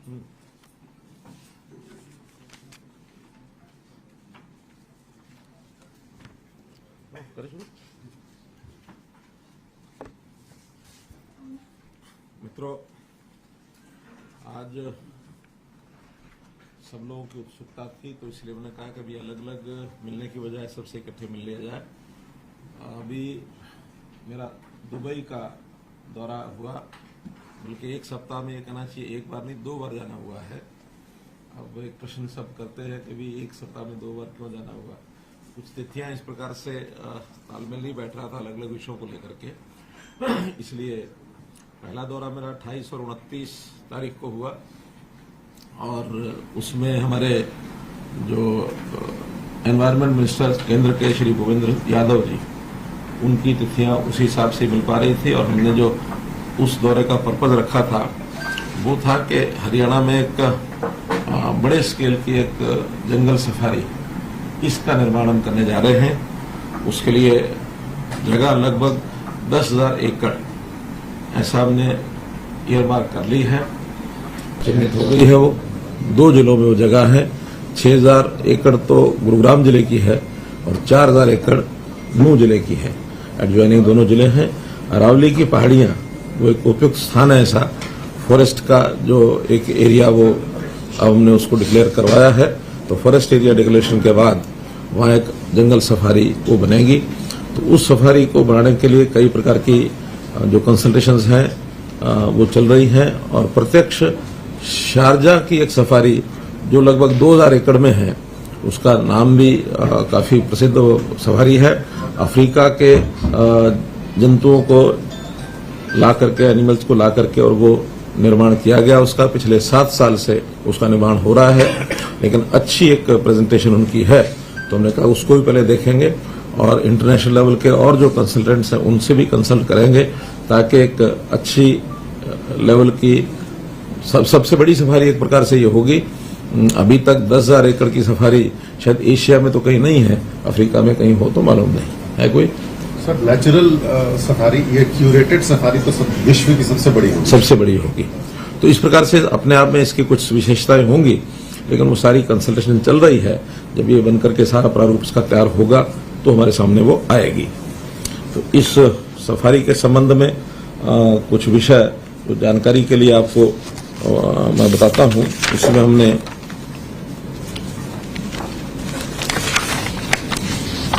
मित्रों, आज सब लोगों की उत्सुकता थी, तो इसलिए मैंने कहा कि अभी अलग अलग मिलने की बजाय सबसे इकट्ठे मिल लिया जाए। अभी मेरा दुबई का दौरा हुआ, बल्कि एक सप्ताह में ये कहना चाहिए एक बार नहीं 2 बार जाना हुआ है। अब एक प्रश्न सब करते हैं कि भी एक सप्ताह में 2 बार क्यों जाना हुआ। कुछ तिथियां इस प्रकार से तालमेल नहीं बैठ रहा था अलग अलग विषयों को लेकर के, इसलिए पहला दौरा मेरा 28 और 29 तारीख को हुआ, और उसमें हमारे जो एनवायरमेंट मिनिस्टर केंद्र के श्री भूपेंद्र यादव जी, उनकी तिथियां उसी हिसाब से मिल पा रही थी। और हमने जो उस दौरे का पर्पज रखा था वो था कि हरियाणा में एक बड़े स्केल की एक जंगल सफारी, इसका निर्माण हम करने जा रहे हैं। उसके लिए जगह लगभग 10,000 एकड़ ऐसा हमने ईयरमार्क कर ली है, चिन्हित हो गई है। वो 2 जिलों में वो जगह है। 6,000 एकड़ तो गुरुग्राम जिले की है और 4,000 एकड़ नूंह जिले की है। एडजॉइनिंग दोनों जिले हैं। अरावली की पहाड़ियां वो एक उपयुक्त स्थान है ऐसा, फॉरेस्ट का जो एक एरिया वो अब हमने उसको डिक्लेयर करवाया है। तो फॉरेस्ट एरिया डिक्लेरेशन के बाद वहाँ एक जंगल सफारी वो बनेगी। तो उस सफारी को बनाने के लिए कई प्रकार की जो कंसल्टेशंस हैं वो चल रही हैं, और प्रत्यक्ष शारजा की एक सफारी जो लगभग 2,000 एकड़ में है, उसका नाम भी काफी प्रसिद्ध सफारी है। अफ्रीका के जंतुओं को ला करके, एनिमल्स को ला करके, और वो निर्माण किया गया उसका। पिछले 7 साल से उसका निर्माण हो रहा है, लेकिन अच्छी एक प्रेजेंटेशन उनकी है, तो हमने कहा उसको भी पहले देखेंगे, और इंटरनेशनल लेवल के और जो कंसल्टेंट्स हैं उनसे भी कंसल्ट करेंगे, ताकि एक अच्छी लेवल की सबसे बड़ी सफारी एक प्रकार से ये होगी। अभी तक 10,000 एकड़ की सफारी शायद एशिया में तो कहीं नहीं है, अफ्रीका में कहीं हो तो मालूम नहीं है कोई। सर, नेचुरल सफारी, ये क्यूरेटेड सफारी तो विश्व की सबसे बड़ी होगी। तो इस प्रकार से अपने आप में इसकी कुछ विशेषताएं होंगी, लेकिन वो सारी कंसल्टेशन चल रही है। जब ये बनकर के सारा प्रारूप इसका तैयार होगा तो हमारे सामने वो आएगी। तो इस सफारी के संबंध में कुछ विषय तो जानकारी के लिए आपको मैं बताता हूं। इसमें हमने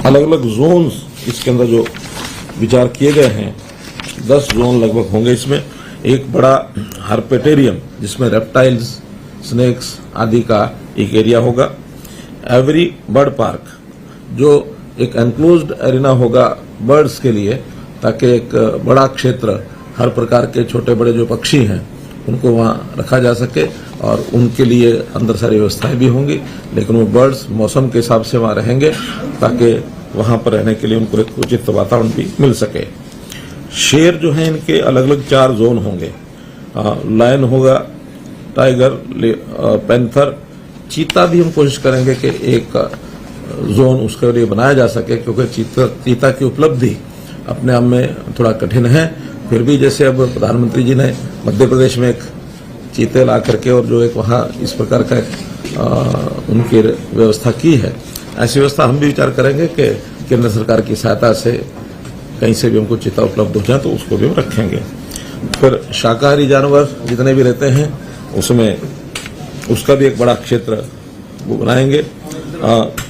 अलग अलग जोन्स इसके अंदर जो विचार किए गए हैं, 10 जोन लगभग होंगे इसमें। एक बड़ा हार्पेटेरियम जिसमें रेप्टाइल्स, स्नेक्स आदि का एक एरिया होगा। एवरी बर्ड पार्क जो एक एनक्लोज्ड एरिना होगा बर्ड्स के लिए, ताकि एक बड़ा क्षेत्र हर प्रकार के छोटे बड़े जो पक्षी हैं उनको वहां रखा जा सके, और उनके लिए अंदर सारी व्यवस्थाएं भी होंगी। लेकिन वो बर्ड्स मौसम के हिसाब से वहां रहेंगे, ताकि वहां पर रहने के लिए उनको एक उचित वातावरण भी मिल सके। शेर जो है इनके अलग अलग 4 जोन होंगे। लायन होगा, टाइगर, पैंथर, चीता भी हम कोशिश करेंगे कि एक जोन उसके लिए बनाया जा सके, क्योंकि चीता की उपलब्धि अपने आप में थोड़ा कठिन है। फिर भी जैसे अब प्रधानमंत्री जी ने मध्य प्रदेश में एक चीते ला करके और जो एक वहां इस प्रकार का उनकी व्यवस्था की है, ऐसी व्यवस्था हम भी विचार करेंगे कि केंद्र सरकार की सहायता से कहीं से भी हमको चीता उपलब्ध हो जाए तो उसको भी हम रखेंगे। फिर शाकाहारी जानवर जितने भी रहते हैं उसमें उसका भी एक बड़ा क्षेत्र वो बनाएंगे।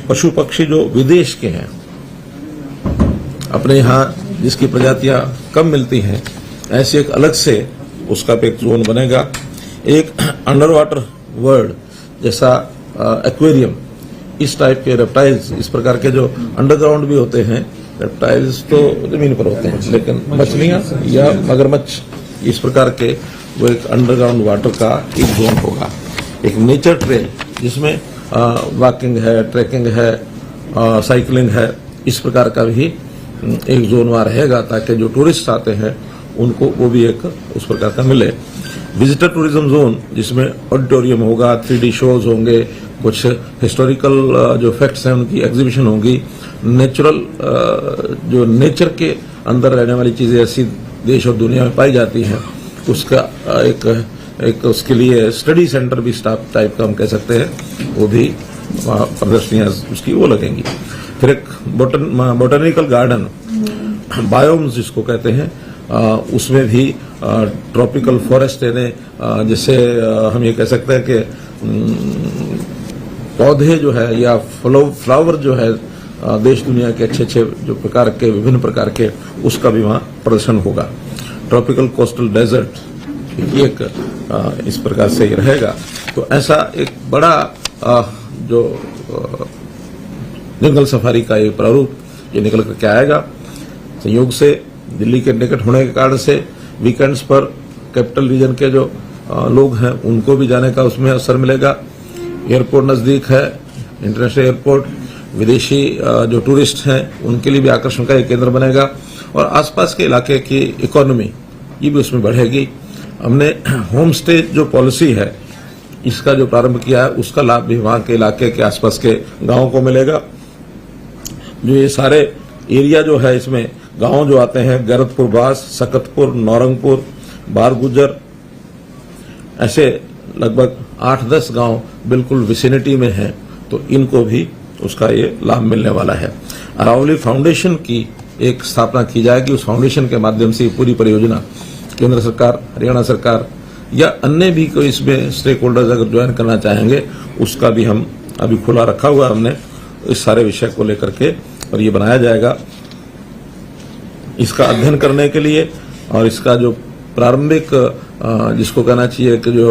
पशु पक्षी जो विदेश के हैं, अपने यहाँ जिसकी प्रजातियां कम मिलती हैं, ऐसे एक अलग से उसका भी एक जोन बनेगा। एक अंडर वाटर वर्ल्ड जैसा एक्वेरियम, इस टाइप के रेप्टाइल्स, इस प्रकार के जो अंडरग्राउंड भी होते हैं, रेप्टाइल्स तो जमीन पर होते हैं, लेकिन मछलियां या मगरमच्छ इस प्रकार के वो एक अंडरग्राउंड वाटर का एक जोन होगा। एक नेचर ट्रेल जिसमें वॉकिंग है, ट्रैकिंग है, साइकिलिंग है, इस प्रकार का भी एक जोन वहां रहेगा, ताकि जो टूरिस्ट आते हैं उनको वो भी एक उस प्रकार का मिले। विजिटर टूरिज्म जोन जिसमें ऑडिटोरियम होगा, 3D शोज होंगे, कुछ हिस्टोरिकल जो फैक्ट्स हैं उनकी एग्जीबिशन होगी, नेचुरल जो नेचर के अंदर रहने वाली चीजें ऐसी देश और दुनिया में पाई जाती हैं उसका एक एक उसके लिए स्टडी सेंटर भी स्टाफ टाइप का हम कह सकते हैं, वो भी प्रदर्शनियां उसकी वो लगेंगी। फिर एक बोटेनिकल गार्डन, बायोम्स जिसको कहते हैं, उसमें भी ट्रॉपिकल फॉरेस्ट यानी जैसे हम ये कह सकते हैं कि पौधे जो है या फ्लावर जो है देश दुनिया के अच्छे अच्छे जो प्रकार के विभिन्न प्रकार के, उसका भी वहाँ प्रदर्शन होगा। ट्रॉपिकल कोस्टल डेजर्ट ये एक इस प्रकार से ही रहेगा। तो ऐसा एक बड़ा जो जंगल सफारी का ये प्रारूप ये निकल करके आएगा। संयोग से दिल्ली के निकट होने के कारण से वीकेंड्स पर कैपिटल रीजन के जो लोग हैं उनको भी जाने का उसमें अवसर मिलेगा। एयरपोर्ट नजदीक है, इंटरनेशनल एयरपोर्ट, विदेशी जो टूरिस्ट हैं उनके लिए भी आकर्षण का एक केंद्र बनेगा और आसपास के इलाके की इकोनॉमी ये भी उसमें बढ़ेगी। हमने होम स्टे जो पॉलिसी है इसका जो प्रारंभ किया है उसका लाभ भी वहाँ के इलाके के आसपास के गांवों को मिलेगा। जो ये सारे एरिया जो है इसमें गांव जो आते हैं, गैरतपुर बास, सकतपुर, नौरंगपुर, बारगुजर, ऐसे लगभग 8-10 गांव बिल्कुल विसिनिटी में हैं, तो इनको भी उसका ये लाभ मिलने वाला है। अरावली फाउंडेशन की एक स्थापना की जाएगी। उस फाउंडेशन के माध्यम से पूरी परियोजना केंद्र सरकार, हरियाणा सरकार या अन्य भी कोई इसमें स्टेक होल्डर्स अगर ज्वाइन करना चाहेंगे उसका भी हम अभी खुला रखा हुआ है हमने इस सारे विषय को लेकर के, और ये बनाया जाएगा इसका अध्ययन करने के लिए। और इसका जो प्रारंभिक जिसको कहना चाहिए कि जो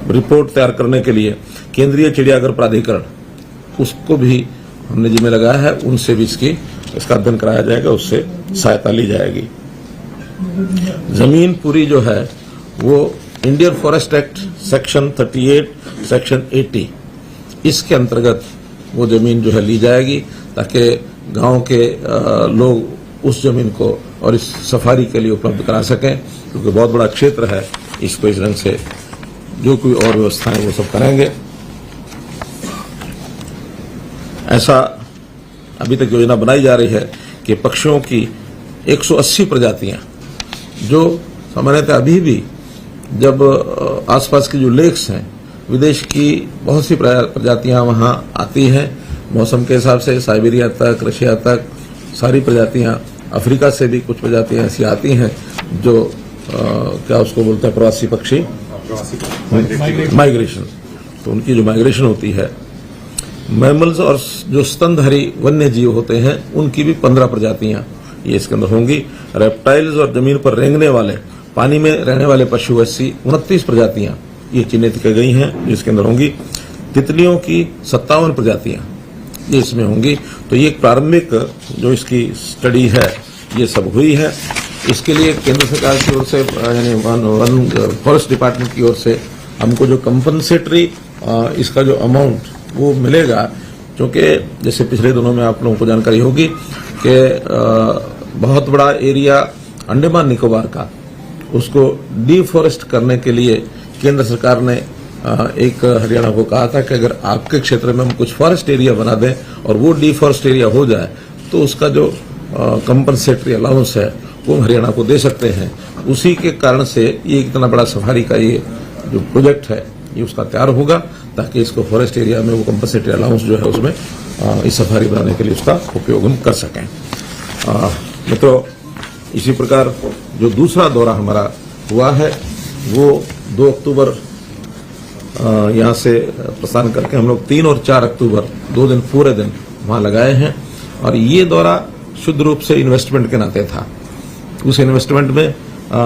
रिपोर्ट तैयार करने के लिए केंद्रीय चिड़ियाघर प्राधिकरण उसको भी हमने जिम्मे लगाया है, उनसे भी इसका अध्ययन कराया जाएगा, उससे सहायता ली जाएगी। जमीन पूरी जो है वो Indian forest act section 38 section 80 इसके अंतर्गत वो जमीन जो है ली जाएगी ताकि गांव के लोग उस जमीन को और इस सफारी के लिए उपलब्ध करा सकें, क्योंकि बहुत बड़ा क्षेत्र है। इसको इस ढंग से जो कोई और व्यवस्थाएं वो सब करेंगे। ऐसा अभी तक योजना बनाई जा रही है कि पक्षियों की 180 प्रजातियां जो सामान्यतः अभी भी जब आसपास की जो लेक्स हैं, विदेश की बहुत सी प्रजातियां वहां आती हैं मौसम के हिसाब से, साइबेरिया तक, रशिया तक, सारी प्रजातियां, अफ्रीका से भी कुछ प्रजातियां ऐसी आती हैं जो क्या उसको बोलते हैं प्रवासी पक्षी, माइग्रेशन। तो उनकी जो माइग्रेशन होती है, मैमल्स और जो स्तनधारी वन्य जीव होते हैं उनकी भी 15 प्रजातियां ये इसके अंदर होंगी। रेप्टाइल्स और जमीन पर रेंगने वाले, पानी में रहने वाले पशु ऐसी 29 प्रजातियां ये चिन्हित की गई हैं जिसके अंदर होंगी। तितलियों की 57 प्रजातियां ये इसमें होंगी। तो ये एक प्रारंभिक जो इसकी स्टडी है ये सब हुई है। इसके लिए केंद्र सरकार की ओर से यानी फॉरेस्ट डिपार्टमेंट की ओर से हमको जो कंपनसेटरी इसका जो अमाउंट वो मिलेगा, क्योंकि जैसे पिछले दिनों में आप लोगों को जानकारी होगी कि बहुत बड़ा एरिया अंडमान निकोबार का उसको डिफॉरेस्ट करने के लिए केंद्र सरकार ने एक हरियाणा को कहा था कि अगर आपके क्षेत्र में हम कुछ फॉरेस्ट एरिया बना दें और वो डिफॉरेस्ट एरिया हो जाए तो उसका जो कंपनसेटरी अलाउंस है वो हरियाणा को दे सकते हैं। उसी के कारण से ये इतना बड़ा सफारी का ये जो प्रोजेक्ट है ये उसका तैयार होगा ताकि इसको फॉरेस्ट एरिया में वो कंपनसेटरी अलाउंस जो है उसमें इस सफारी बनाने के लिए उसका उपयोग हम कर सकें। मित्रों, इसी प्रकार जो दूसरा दौरा हमारा हुआ है वो 2 अक्टूबर यहाँ से प्रस्थान करके हम लोग 3 और 4 अक्टूबर 2 दिन पूरे दिन वहाँ लगाए हैं। और ये दौरा शुद्ध रूप से इन्वेस्टमेंट के नाते था। उस इन्वेस्टमेंट में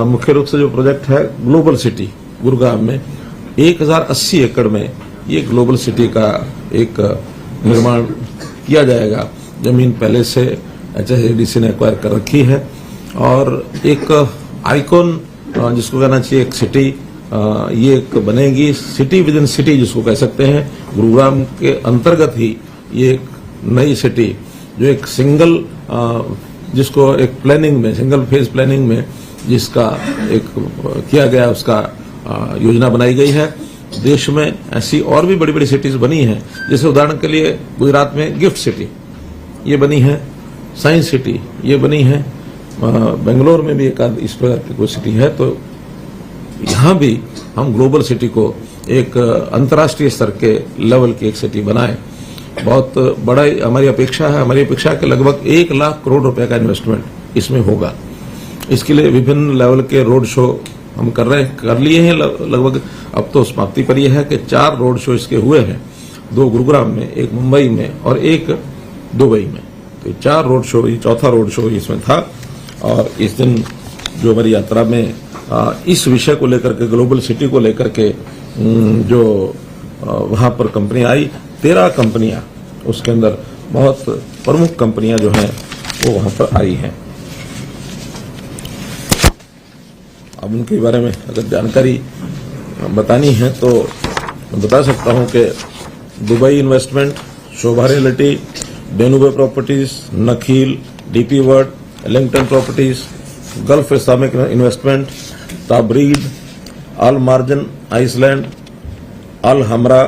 मुख्य रूप से जो प्रोजेक्ट है ग्लोबल सिटी गुरुग्राम में 1080 एकड़ में ये ग्लोबल सिटी का एक निर्माण किया जाएगा। जमीन पहले से HSADC ने एक्वायर कर रखी है और एक आइकॉन जिसको कहना चाहिए एक सिटी ये एक बनेगी, सिटी विद इन सिटी जिसको कह सकते हैं। गुरुग्राम के अंतर्गत ही ये एक नई सिटी जो एक सिंगल जिसको एक प्लानिंग में, सिंगल फेज प्लानिंग में जिसका एक किया गया उसका योजना बनाई गई है। देश में ऐसी और भी बड़ी बड़ी सिटीज बनी हैं, जैसे उदाहरण के लिए गुजरात में गिफ्ट सिटी ये बनी है, साइंस सिटी ये बनी है, बेंगलोर में भी एक इस प्रकार की कोई सिटी है। तो यहाँ भी हम ग्लोबल सिटी को एक अंतर्राष्ट्रीय स्तर के लेवल की एक सिटी बनाएं। बहुत बड़ा हमारी अपेक्षा है। हमारी अपेक्षा कि लगभग 1 लाख करोड़ रुपए का इन्वेस्टमेंट इसमें होगा। इसके लिए विभिन्न लेवल के रोड शो हम कर लिए हैं लगभग। अब तो समाप्ति पर यह है कि 4 रोड शो इसके हुए हैं, 2 गुरुग्राम में, 1 मुंबई में और 1 दुबई में। तो 4 रोड शो, ये चौथा रोड शो इसमें था। और इस दिन जो हमारी यात्रा में इस विषय को लेकर के, ग्लोबल सिटी को लेकर के जो वहां पर कंपनी आई, 13 कंपनियां, उसके अंदर बहुत प्रमुख कंपनियां जो हैं वो वहां पर आई हैं। अब उनके बारे में अगर जानकारी बतानी है तो मैं बता सकता हूं कि Dubai investment, Sobha realty, Danube properties, Nakheel, DP world, Ellington properties, gulf Islamic investment, Tabreed, Al Marjan island, Al Hamra,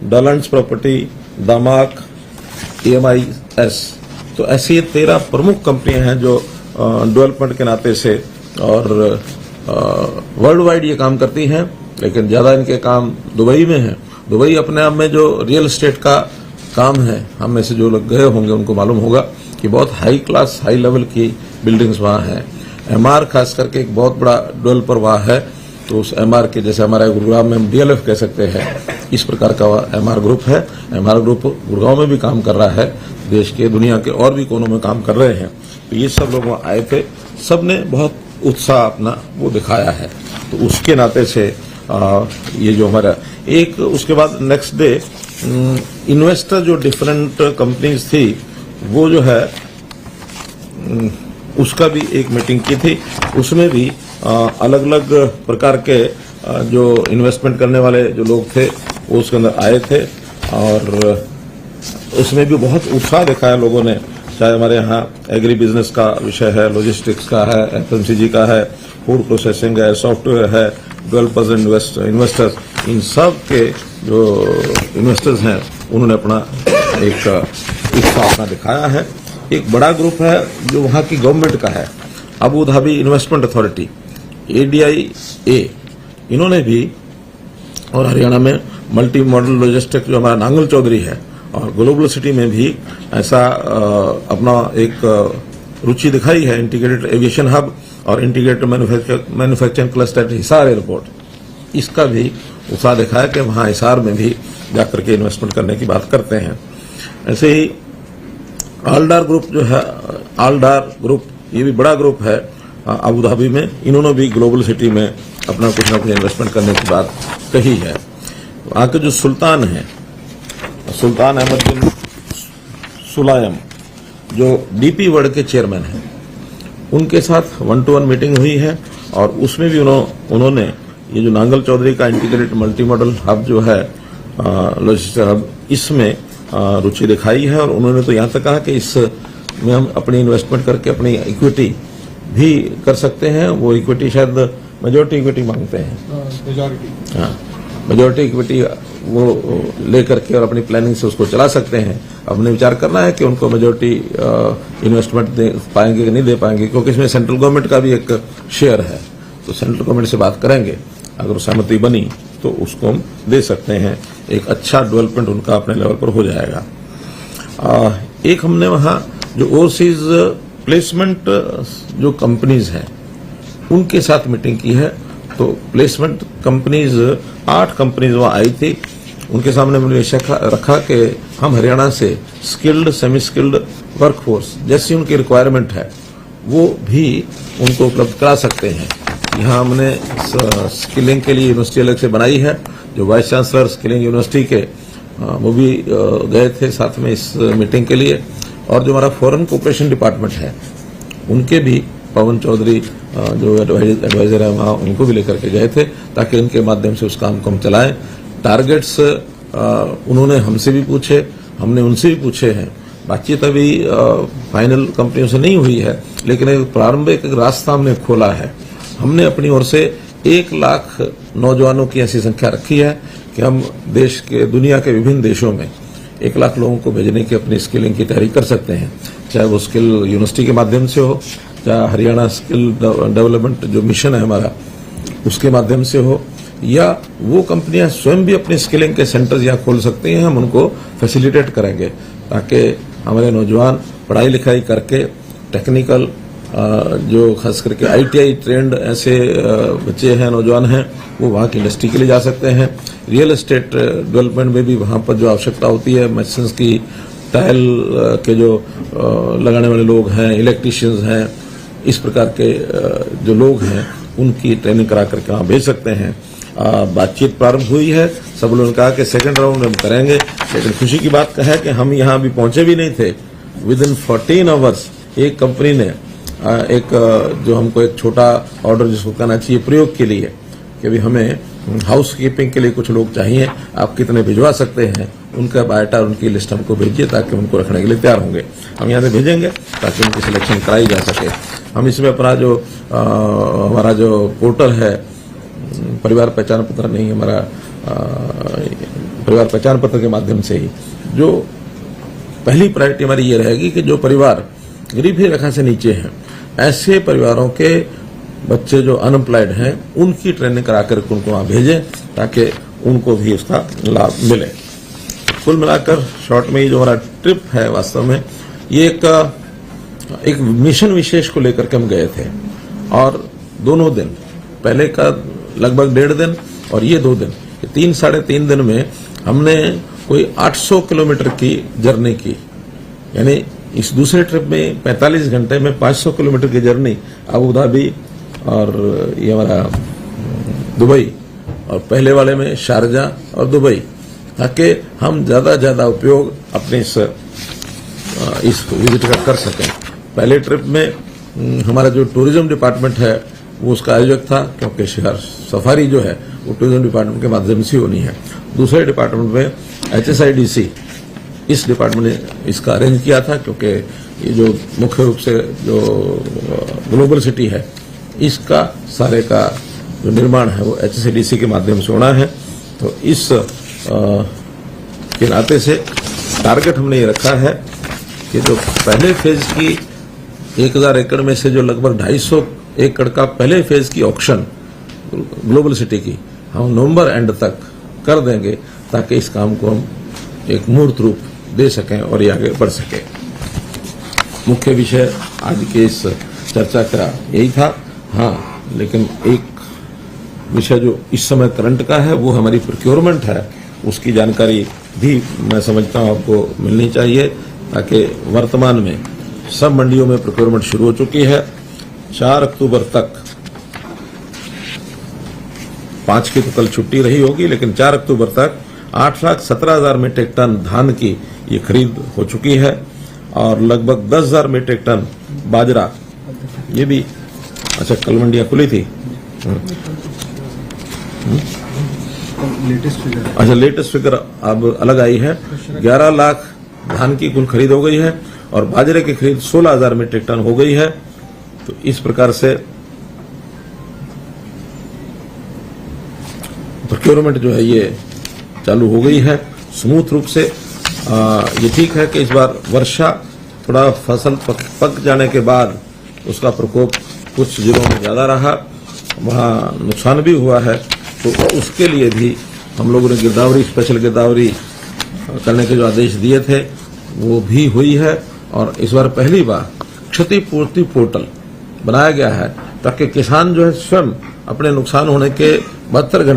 डलंड्स प्रॉपर्टी, दामाक, EMIS। तो ऐसी ये 13 प्रमुख कंपनियां हैं जो डेवलपमेंट के नाते से और वर्ल्ड वाइड ये काम करती हैं, लेकिन ज्यादा इनके काम दुबई में है। दुबई अपने आप में जो रियल एस्टेट का काम है, हम में से जो लोग गए होंगे उनको मालूम होगा कि बहुत हाई क्लास, हाई लेवल की बिल्डिंग्स वहां हैं। MR खास करके एक बहुत बड़ा डेवलपर वहां है। तो उस MR के, जैसे हमारे गुरुग्राम में हम DLF कह सकते हैं, इस प्रकार का MR ग्रुप है। MR ग्रुप गुरुग्राम में भी काम कर रहा है, देश के, दुनिया के और भी कोनों में काम कर रहे हैं। तो ये सब लोग वहां आए थे, सबने बहुत उत्साह अपना वो दिखाया है। तो उसके नाते से ये जो हमारा एक, उसके बाद नेक्स्ट डे इन्वेस्टर जो डिफरेंट कंपनीज थी वो जो है उसका भी एक मीटिंग की थी। उसमें भी अलग अलग प्रकार के जो इन्वेस्टमेंट करने वाले जो लोग थे वो उसके अंदर आए थे और उसमें भी बहुत उत्साह दिखाया लोगों ने। चाहे हमारे यहाँ एग्री बिजनेस का विषय है, लॉजिस्टिक्स का है, FMCG का है, फूड प्रोसेसिंग है, सॉफ्टवेयर है, 12% इन्वेस्टर्स, इन सब के जो इन्वेस्टर्स हैं उन्होंने अपना एक उत्साह अपना दिखाया है। एक बड़ा ग्रुप है जो वहाँ की गवर्नमेंट का है, Abu Dhabi investment authority, ADIA, इन्होंने भी, और हरियाणा में मल्टी मॉडल लॉजिस्टिक जो हमारा नांगल चौधरी है, और ग्लोबल सिटी में भी ऐसा अपना एक रुचि दिखाई है। इंटीग्रेटेड एविएशन हब और integrated manufacturing cluster eight Hisar airport, इसका भी उत्साह दिखाया कि वहां हिसार में भी जाकर के इन्वेस्टमेंट करने की बात करते हैं। ऐसे ही आलडार ग्रुप जो है, आलडार ग्रुप, ये भी बड़ा ग्रुप है अबू धाबी में, इन्होंने भी ग्लोबल सिटी में अपना कुछ ना कुछ इन्वेस्टमेंट करने की बात कही है। वहां के जो सुल्तान हैं, सुल्तान अहमद बिन सुलायम, जो DP वर्ल्ड के चेयरमैन हैं, उनके साथ 1-to-1 मीटिंग हुई है और उसमें भी उन्होंने ये जो नांगल चौधरी का इंटीग्रेटेड मल्टी मॉडल हब जो है, लॉजिस्टिक हब, इसमें रुचि दिखाई है। और उन्होंने तो यहाँ तक कहा कि इसमें हम अपनी इन्वेस्टमेंट करके अपनी इक्विटी भी कर सकते हैं। वो इक्विटी शायद मेजोरिटी इक्विटी मांगते हैं, मेजोरिटी इक्विटी वो लेकर के और अपनी प्लानिंग से उसको चला सकते हैं। अपने विचार करना है कि उनको मेजोरिटी इन्वेस्टमेंट दे पाएंगे कि नहीं दे पाएंगे, क्योंकि इसमें सेंट्रल गवर्नमेंट का भी एक शेयर है। तो सेंट्रल गवर्नमेंट से बात करेंगे, अगर सहमति बनी तो उसको हम दे सकते हैं। एक अच्छा डेवलपमेंट उनका अपने लेवल पर हो जाएगा। एक हमने वहां जो ओवरसीज प्लेसमेंट जो कंपनीज हैं उनके साथ मीटिंग की है। तो प्लेसमेंट कंपनीज 8 कंपनीज वहां आई थी। उनके सामने मैंने रखा कि हम हरियाणा से स्किल्ड, सेमी स्किल्ड वर्कफोर्स जैसी उनकी रिक्वायरमेंट है वो भी उनको उपलब्ध करा सकते हैं। यहाँ हमने स्किलिंग के लिए यूनिवर्सिटी अलग से बनाई है। जो वाइस चांसलर स्किलिंग यूनिवर्सिटी के वो भी गए थे साथ में इस मीटिंग के लिए। और जो हमारा फॉरेन कोऑपरेशन डिपार्टमेंट है उनके भी पवन चौधरी जो एडवाइजर है वहाँ, उनको भी लेकर के गए थे ताकि उनके माध्यम से उस काम को हम चलाएं। टारगेट्स उन्होंने हमसे भी पूछे, हमने उनसे भी पूछे हैं। बातचीत अभी फाइनल कंपनियों से नहीं हुई है, लेकिन एक प्रारंभिक रास्ता हमने खोला है। हमने अपनी ओर से 1 लाख नौजवानों की ऐसी संख्या रखी है कि हम देश के, दुनिया के विभिन्न देशों में 1 लाख लोगों को भेजने की अपनी स्किलिंग की तैयारी कर सकते हैं। चाहे वो स्किल यूनिवर्सिटी के माध्यम से हो, चाहे हरियाणा स्किल डेवलपमेंट जो मिशन है हमारा उसके माध्यम से हो, या वो कंपनियां स्वयं भी अपने स्किलिंग के सेंटर्स यहाँ खोल सकती हैं। हम उनको फैसिलिटेट करेंगे ताकि हमारे नौजवान पढ़ाई लिखाई करके टेक्निकल जो खास करके ITI ट्रेंड ऐसे बच्चे हैं, नौजवान हैं, वो वहाँ की इंडस्ट्री के लिए जा सकते हैं। रियल एस्टेट डेवलपमेंट में भी वहाँ पर जो आवश्यकता होती है, मशीन्स की, टाइल के जो लगाने वाले लोग हैं, इलेक्ट्रीशियंस हैं, इस प्रकार के जो लोग हैं उनकी ट्रेनिंग करा करके वहाँ भेज सकते हैं। बातचीत प्रारंभ हुई है, सब लोगों ने कहा कि सेकंड राउंड हम करेंगे, लेकिन खुशी की बात है कि हम यहाँ अभी पहुंचे भी नहीं थे। विदिन 14 आवर्स एक कंपनी ने जो हमको एक छोटा ऑर्डर जिसको कहना चाहिए प्रयोग के लिए, कि अभी हमें हाउस कीपिंग के लिए कुछ लोग चाहिए, आप कितने भिजवा सकते हैं, उनका बायोटा, उनकी लिस्ट हमको भेजिए ताकि उनको रखने के लिए तैयार होंगे। हम यहाँ से भेजेंगे ताकि उनकी सिलेक्शन कराई जा सके। हम इसमें अपना जो हमारा जो पोर्टल है, परिवार पहचान पत्र नहीं, हमारा परिवार पहचान पत्र के माध्यम से ही जो पहली प्रायोरिटी हमारी ये रहेगी कि जो परिवार गरीबी रेखा से नीचे हैं, ऐसे परिवारों के बच्चे जो अनएम्प्लॉयड हैं, उनकी ट्रेनिंग करा कर उनको वहां भेजें ताकि उनको भी उसका लाभ मिले। कुल मिलाकर शॉर्ट में ये जो हमारा ट्रिप है, वास्तव में ये एक मिशन विशेष को लेकर के हम गए थे, और दोनों दिन, पहले का लगभग 1.5 दिन और ये 2 दिन, 3-3.5 दिन में हमने कोई 800 किलोमीटर की जर्नी की। यानी इस दूसरे ट्रिप में 45 घंटे में 500 किलोमीटर की जर्नी अबू धाबी और ये हमारा दुबई, और पहले वाले में शारजाह और दुबई, ताकि हम ज्यादा उपयोग अपने इस विजिट का कर सकें। पहले ट्रिप में हमारा जो टूरिज्म डिपार्टमेंट है वो उसका आयोजक था, क्योंकि शहर सफारी जो है वो टूरिज्म डिपार्टमेंट के माध्यम से होनी है। दूसरे डिपार्टमेंट में HSIDC, इस डिपार्टमेंट ने इसका अरेंज किया था, क्योंकि ये जो मुख्य रूप से जो ग्लोबल सिटी है, इसका सारे का जो निर्माण है वो HSIDC के माध्यम से होना है। तो इस के नाते से टारगेट हमने ये रखा है कि जो पहले फेज की 1000 एकड़ में से जो लगभग 250 एकड़ का पहले फेज की ऑक्शन ग्लोबल सिटी की हम नवंबर एंड तक कर देंगे, ताकि इस काम को हम एक मूर्त रूप दे सकें और ये आगे बढ़ सके। मुख्य विषय आज के इस चर्चा का यही था। हाँ, लेकिन एक विषय जो इस समय करंट का है वो हमारी प्रोक्योरमेंट है, उसकी जानकारी भी मैं समझता हूँ आपको मिलनी चाहिए, ताकि वर्तमान में सब मंडियों में प्रोक्योरमेंट शुरू हो चुकी है। 4 अक्टूबर तक, 5 की तो कल छुट्टी रही होगी, लेकिन 4 अक्टूबर तक 8,17,000 मीट्रिक टन धान की ये खरीद हो चुकी है, और लगभग 10,000 मीट्रिक टन बाजरा, ये भी, अच्छा कल मंडियां खुली थी, अच्छा लेटेस्ट फिगर अब अलग आई है, 11 लाख धान की कुल खरीद हो गई है, और बाजरे की खरीद 16,000 मीट्रिक टन हो गई है। तो इस प्रकार से प्रोक्योरमेंट जो है ये चालू हो गई है स्मूथ रूप से। ये ठीक है कि इस बार वर्षा, थोड़ा फसल पक जाने के बाद उसका प्रकोप कुछ जिलों में ज्यादा रहा, वहां नुकसान भी हुआ है, तो उसके लिए भी हम लोगों ने गिरदावरी, स्पेशल गिरदावरी करने के जो आदेश दिए थे वो भी हुई है। और इस बार पहली बार क्षतिपूर्ति पोर्टल बनाया गया है, ताकि किसान जो है स्वयं अपने नुकसान होने के 72 घंटे